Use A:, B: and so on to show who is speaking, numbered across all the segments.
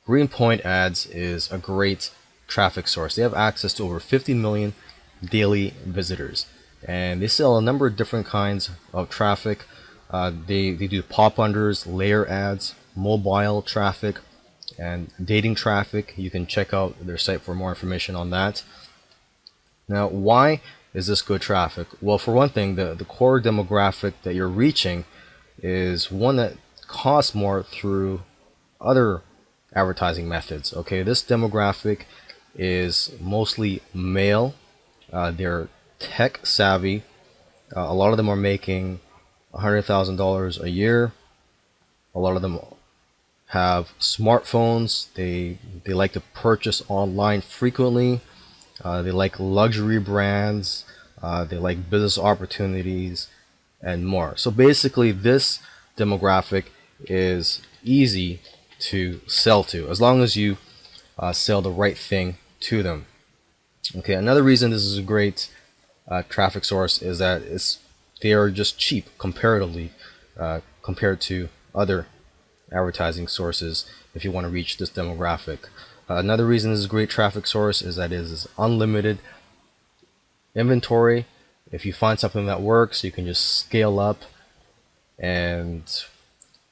A: greenpointads is a great traffic source. They have access to over 50 million daily visitors, and they sell a number of different kinds of traffic. They do pop unders, layer ads, mobile traffic, and dating traffic. You can check out their site for more information on that. Now, why is this good traffic? Well, for one thing, the core demographic that you're reaching is one that costs more through other advertising methods. Okay, this demographic is mostly male. They're tech savvy. A lot of them are making $100,000 a year. A lot of them have smartphones. They like to purchase online frequently. They like luxury brands. They like business opportunities and more. So basically, this demographic is easy to sell to as long as you sell the right thing to them. Okay, another reason this is a great traffic source is that they are just cheap comparatively compared to other advertising sources if you want to reach this demographic. Another reason this is a great traffic source is that it is unlimited inventory. If you find something that works, you can just scale up. And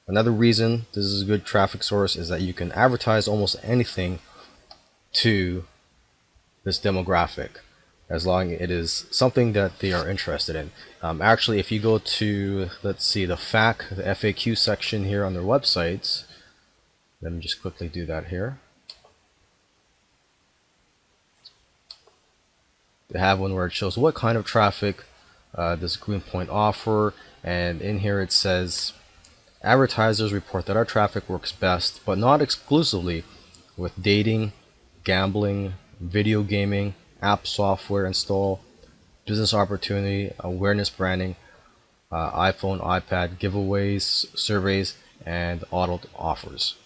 A: another reason this is a good traffic source is that you can advertise almost anything to this demographic as long as it is something that they are interested in. Actually, if you go to, let's see, the FAQ section here on their websites, let me just quickly do that here. They have one where it shows what kind of traffic does Greenpoint offer, and in here it says advertisers report that our traffic works best, but not exclusively, with dating, gambling, video gaming, app software install, business opportunity, awareness branding, iPhone, iPad giveaways, surveys, and auto offers.